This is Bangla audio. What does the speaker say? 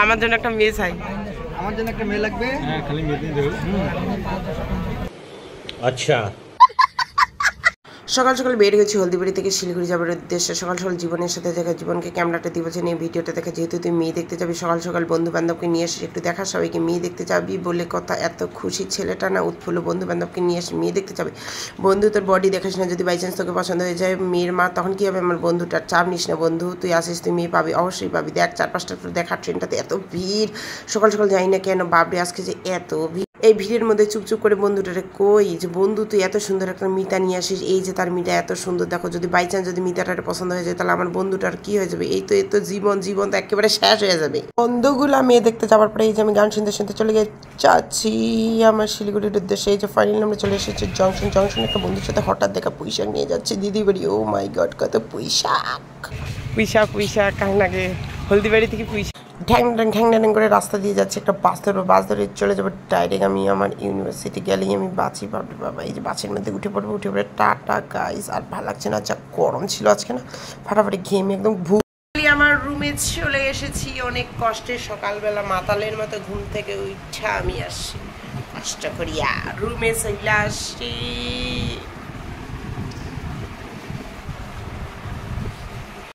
আমার জন্য একটা মেয়ে চাই। আমার জন্য একটা মেয়ে লাগবে। হ্যাঁ খালি মেয়ে দিয়ে দেবো। আচ্ছা। সকাল সকাল বের হয়েছি হলদিবাড়ি থেকে শিলিগুড়ি যাবার উদ্দেশ্যে। সকাল সকাল জীবনের সাথে দেখা জীবনকে ক্যামেরাটা দিয়ে বলছে নিয়ে ভিডিওটা দেখে, যেহেতু তুই মেয়ে দেখতে যাবি সকাল সকাল বন্ধু বান্ধবকে নিয়ে এসে একটু দেখা, সবাইকে মেয়ে দেখতে যাবি বলে কথা। এত খুশি ছেলেটা না, উৎফুল্ল, বন্ধু বান্ধবকে নিয়ে এসে মেয়ে দেখতে যাবে। বন্ধু তোর বডি দেখাস না, যদি বাই চান্স তোকে পছন্দ হয়ে যায় মেয়ের মা, তখন কী হবে? আমার বন্ধুটার চাপ নিস না বন্ধু, তুই আসিস, তুই মেয়ে পাবি, অবশ্যই পাবি। দেখ 4-5টা দেখা, ট্রেনটাতে এত ভিড়, সকাল সকাল যাই না কেন বাবরে আজকে যে এত ভিড়। এই ভিড়ের মধ্যে চুপচুপ করে বন্ধুটারে কই যে বন্ধু তুই এত সুন্দর একটা মিতা নিয়ে আসিস, এই যে তার মিটা এত সুন্দর, দেখো যদি বাই চান্স যদি মিতাটার পছন্দ হয়ে যায় তাহলে আমার বন্ধুটার কি হয়ে যাবে? এই তো জীবন তো একেবারে শেষ হয়ে যাবে। বন্ধুগুলা মেয়ে দেখতে যাওয়ার পরে এই যে আমি গান শুনতে শুনতে চলে যাচ্ছি আমার শিলিগুড়ির উদ্দেশ্যে। এই যে ফাইনালি আমরা চলে এসেছি জংশন। একটা বন্ধুর সাথে হঠাৎ দেখা পুঁইশাক নিয়ে যাচ্ছে দিদি বাড়ি। ও মাই গড, কত পুঁইশাক কাহিনাকে হলদিবাড়ি থেকে পুঁইশাক ঠ্যাং করে রাস্তা দিয়ে যাচ্ছে। একটা বাস ধরে চলে যাবো ডাইরেক্ট আমি আমার ইউনিভার্সিটি। গেলেই আমি বাঁচি বাবা। এই যে বাসের মধ্যে উঠে পড়ে টাটা গাইস। আর ভালো লাগছে না, যা গরম ছিল আজকে না, ফাটাফাটি ঘেমে একদম আমার রুমে চলে এসেছি অনেক কষ্টে। সকালবেলা মাতালের মতো ঘুম থেকে উঠা আমি আসছি কষ্ট করিয়া রুমে চলে আসছি।